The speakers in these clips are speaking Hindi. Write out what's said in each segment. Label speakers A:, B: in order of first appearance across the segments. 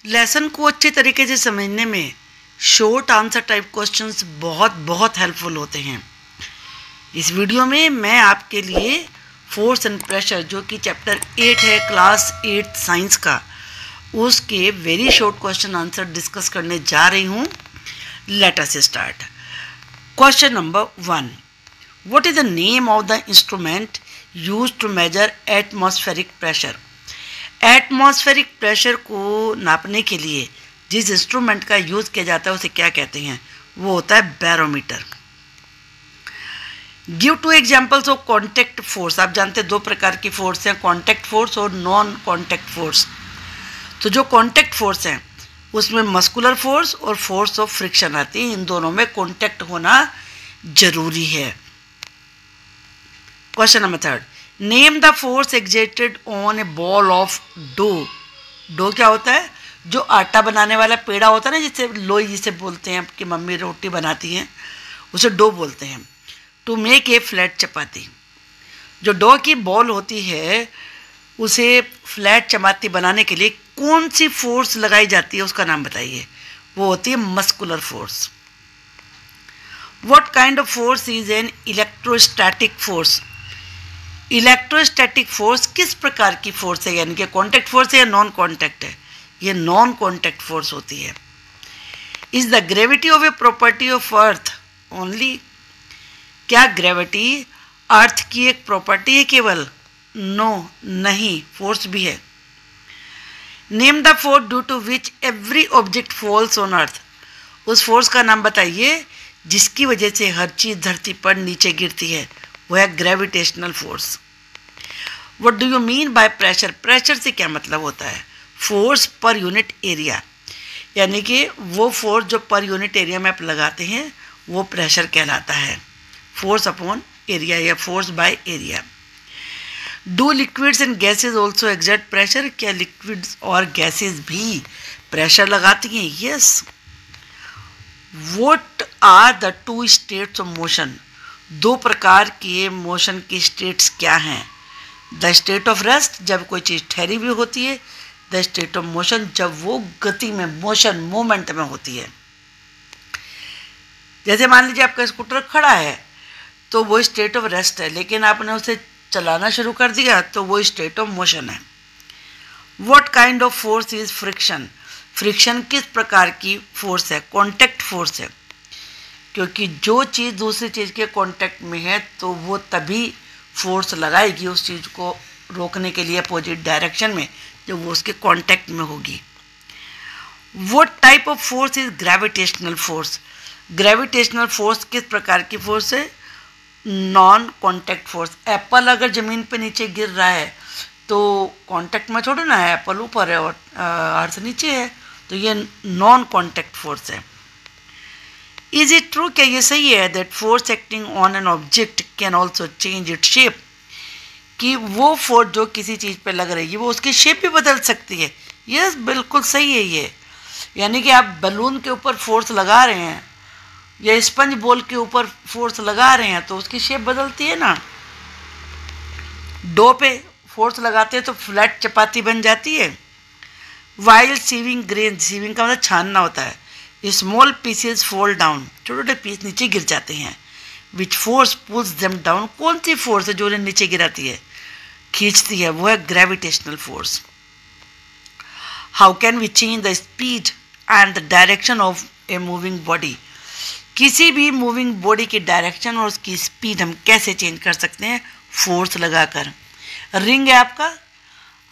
A: लेसन को अच्छे तरीके से समझने में शॉर्ट आंसर टाइप क्वेश्चंस बहुत हेल्पफुल होते हैं। इस वीडियो में मैं आपके लिए फोर्स एंड प्रेशर जो कि चैप्टर 8 है क्लास 8 साइंस का, उसके very short question answer discuss करने जा रही हूँ। Let us start. Question number 1, what is the name of the instrument used to measure atmospheric pressure? Atmospheric pressure को नापने के लिए जिस इंस्ट्रूमेंट का यूज़ किया जाता है उसे क्या कहते हैं? वो होता है barometer. Give two examples of contact force. आप जानते हैं दो प्रकार की फोर्स हैं, कॉन्टैक्ट फोर्स और नॉन कॉन्टैक्ट फोर्स। तो जो कॉन्टैक्ट फोर्स हैं उसमें मस्कुलर फोर्स और फोर्स ऑफ फ्रिक्शन आती है। इन दोनों में कॉन्टैक्ट होना जरूरी है। Question number 3, name the force exerted on a ball of dough. Dough क्या होता है? जो आटा बनाने वाला पेड़ा होता है ना, जिसे लोई जिसे बोलते हैं, आपकी मम्मी रोटी बनाती हैं उसे डो बोलते हैं। टू मेक ए फ्लैट चपाती। जो डो की बॉल होती है उसे फ्लैट चपाती बनाने के लिए कौन सी फोर्स लगाई जाती है, उसका नाम बताइए। वो होती है muscular force. What kind of force is an electrostatic force? Electrostatic force किस प्रकार की फोर्स है, यानी कि कॉन्टैक्ट फोर्स है या नॉन कॉन्टैक्ट है? ये नॉन कॉन्टैक्ट फोर्स होती है। Is the gravity of a property of earth only? क्या ग्रेविटी अर्थ की एक प्रॉपर्टी है केवल? नो, नहीं, फोर्स भी है। Name the force due to which every object falls on earth. उस फोर्स का नाम बताइए जिसकी वजह से हर चीज धरती पर नीचे गिरती है। वो है gravitational force. What do you mean by pressure? Pressure से क्या मतलब होता है? फोर्स पर यूनिट एरिया, यानी कि वो फोर्स जो पर यूनिट एरिया में आप लगाते हैं वो प्रेशर कहलाता है। फोर्स अपॉन एरिया या force by area. Do liquids and gases also exert pressure? क्या लिक्विड्स और गैसेज भी प्रेशर लगाती हैं? Yes. What are the two states of motion? दो प्रकार के मोशन की स्टेट्स क्या हैं? द स्टेट ऑफ रेस्ट, जब कोई चीज़ ठहरी हुई होती है। द स्टेट ऑफ मोशन, जब वो गति में, मोशन, मूवमेंट में होती है। जैसे मान लीजिए आपका स्कूटर खड़ा है तो वो स्टेट ऑफ रेस्ट है, लेकिन आपने उसे चलाना शुरू कर दिया तो वो स्टेट ऑफ मोशन है। What kind of force is friction? Friction किस प्रकार की फोर्स है? कॉन्टैक्ट फोर्स है, क्योंकि जो चीज़ दूसरी चीज़ के कांटेक्ट में है तो वो तभी फोर्स लगाएगी उस चीज़ को रोकने के लिए अपोजिट डायरेक्शन में, जब वो उसके कांटेक्ट में होगी। What type of force is gravitational force? Gravitational force किस प्रकार की फोर्स है? Non contact force. एप्पल अगर ज़मीन पे नीचे गिर रहा है तो कांटेक्ट में छोड़ो ना, एप्पल ऊपर है और अर्थ नीचे है, तो ये नॉन कांटेक्ट फोर्स है। Is it true? क्या ये सही है that force acting on an object can also change it shape? कि वो फोर्स जो किसी चीज़ पे लग रही है वो उसकी शेप भी बदल सकती है। यस, बिल्कुल सही है ये। यानी कि आप बलून के ऊपर फोर्स लगा रहे हैं या स्पंज बॉल के ऊपर फोर्स लगा रहे हैं तो उसकी शेप बदलती है ना। डो पे फोर्स लगाते हैं तो फ्लैट चपाती बन जाती है। वाइल सीविंग ग्रेन, सीविंग का मतलब छानना होता है। स्मॉल पीसेस फॉल डाउन, छोटे छोटे पीस नीचे गिर जाते हैं। Which force pulls them down? कौन सी फोर्स है जो उन्हें नीचे गिराती है, खींचती है? वो है gravitational force. How can we change the speed and the direction of a moving body? किसी भी मूविंग बॉडी की डायरेक्शन और उसकी स्पीड हम कैसे चेंज कर सकते हैं? फोर्स लगाकर। रिंग है आपका,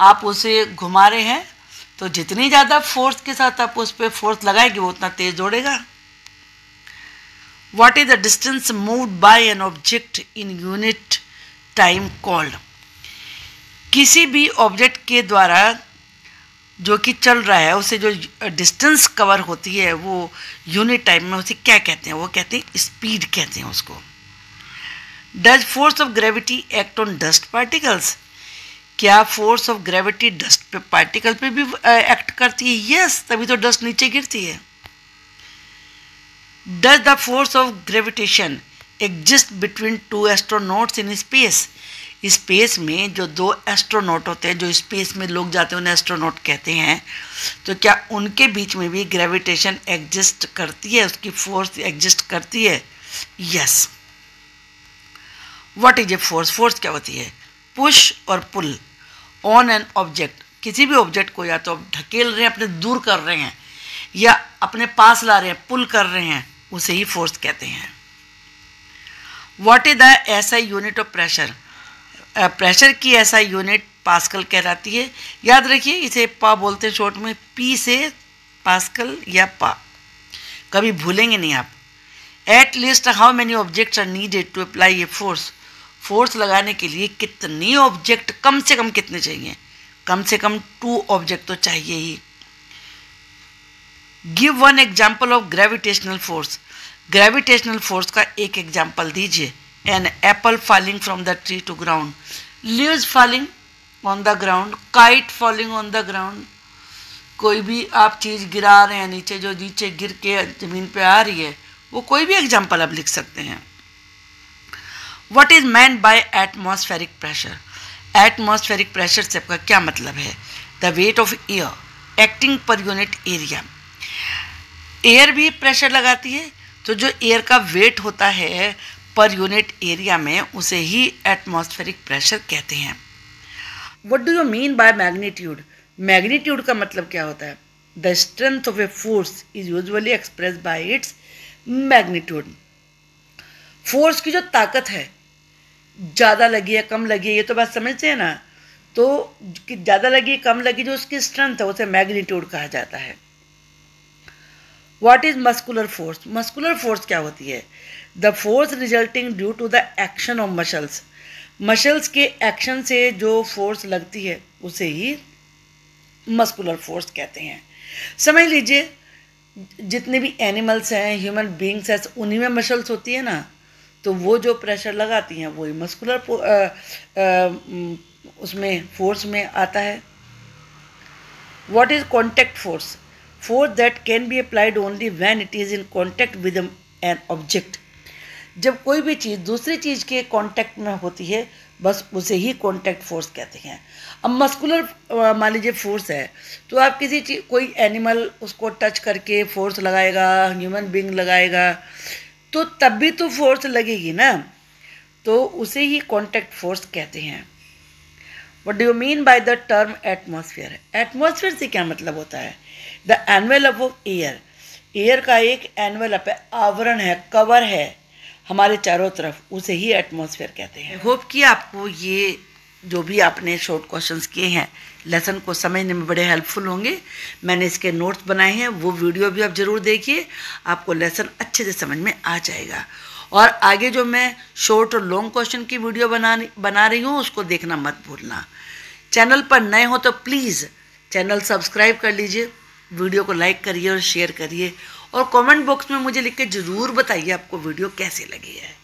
A: आप उसे घुमा रहे हैं तो जितनी ज़्यादा फोर्स के साथ आप उस पर फोर्स लगाएंगे वो उतना तेज दौड़ेगा। What is the distance moved by an object in unit time called? किसी भी ऑब्जेक्ट के द्वारा जो कि चल रहा है उसे जो डिस्टेंस कवर होती है वो यूनिट टाइम में उसे क्या कहते हैं? वो कहते हैं स्पीड कहते हैं उसको। Does force of gravity act on dust particles? क्या फोर्स ऑफ ग्रेविटी डस्ट पे पार्टिकल पे भी एक्ट करती है? यस, तभी तो डस्ट नीचे गिरती है। Does the force of gravitation exist between two astronauts in space? Space में जो 2 एस्ट्रोनॉट होते हैं, जो स्पेस में लोग जाते हैं उन्हें एस्ट्रोनॉट कहते हैं, तो क्या उनके बीच में भी ग्रेविटेशन एग्जिस्ट करती है, उसकी फोर्स एग्जिस्ट करती है? Yes. What is a force? Force क्या होती है? पुश और पुल ऑन एन ऑब्जेक्ट, किसी भी ऑब्जेक्ट को या तो ढकेल रहे हैं, अपने दूर कर रहे हैं, या अपने पास ला रहे हैं, पुल कर रहे हैं, उसे ही फोर्स कहते हैं। What is the SI unit of pressure? Pressure की एसआई यूनिट पास्कल कहलाती है। याद रखिए, इसे पा बोलते हैं शॉर्ट में, पी से पास्कल या पा, कभी भूलेंगे नहीं आप। At least how many objects are needed to apply a force? Force लगाने के लिए कितनी ऑब्जेक्ट, कम से कम कितने चाहिए? कम से कम 2 ऑब्जेक्ट तो चाहिए ही। Give one example of gravitational force. Gravitational force का एक एग्जाम्पल दीजिए। An apple falling from the tree to ground, leaves falling on the ground, kite falling on the ground. कोई भी आप चीज़ गिरा रहे हैं नीचे, जो नीचे गिर के ज़मीन पे आ रही है, वो कोई भी एग्जाम्पल आप लिख सकते हैं। What is meant by atmospheric pressure? Atmospheric pressure से आपका क्या मतलब है? The weight of air acting per unit area. Air भी प्रेशर लगाती है, तो जो एयर का वेट होता है पर यूनिट एरिया में, उसे ही एटमॉस्फेरिक प्रेशर कहते हैं। What do you mean by magnitude? Magnitude का मतलब क्या होता है? The strength of a force is usually express bye its magnitude. Force की जो ताकत है, ज़्यादा लगी है कम लगी है, ये तो बात समझते हैं ना। तो ज़्यादा लगी कम लगी, जो उसकी स्ट्रेंथ है, उसे मैग्नीट्यूड कहा जाता है। What is muscular force? Muscular force क्या होती है? The force resulting due to the action of muscles. Muscles के एक्शन से जो फोर्स लगती है, उसे ही मस्कुलर फोर्स कहते हैं। समझ लीजिए, जितने भी एनिमल्स हैं, ह्यूमन बींग्स हैं, उन्हीं में मसल्स होती है ना, तो वो जो प्रेशर लगाती हैं वही मस्कुलर उसमें फोर्स में आता है। What is contact force? Force that can be applied only when it is in contact with an object. जब कोई भी चीज़ दूसरी चीज़ के कॉन्टैक्ट में होती है, बस उसे ही कॉन्टैक्ट फोर्स कहते हैं। अब मस्कुलर मान लीजिए फोर्स है, तो आप किसी चीज़, कोई एनिमल उसको टच करके फोर्स लगाएगा, ह्यूमन बीइंग लगाएगा, तो तब भी तो फोर्स लगेगी ना, तो उसे ही कॉन्टैक्ट फोर्स कहते हैं। What do you mean by the term atmosphere? Atmosphere से क्या मतलब होता है? The envelope of air. Air का एक एनवेलप है, आवरण है, कवर है हमारे चारों तरफ, उसे ही एटमॉस्फेयर कहते हैं। होप कि आपको ये जो भी आपने शॉर्ट क्वेश्चंस किए हैं, लेसन को समझने में बड़े हेल्पफुल होंगे। मैंने इसके नोट्स बनाए हैं, वो वीडियो भी आप ज़रूर देखिए, आपको लेसन अच्छे से समझ में आ जाएगा। और आगे जो मैं शॉर्ट और लॉन्ग क्वेश्चन की वीडियो बना रही हूँ, उसको देखना मत भूलना। चैनल पर नए हो तो प्लीज़ चैनल सब्सक्राइब कर लीजिए, वीडियो को लाइक करिए और शेयर करिए, और कमेंट बॉक्स में मुझे लिख के ज़रूर बताइए आपको वीडियो कैसी लगी है।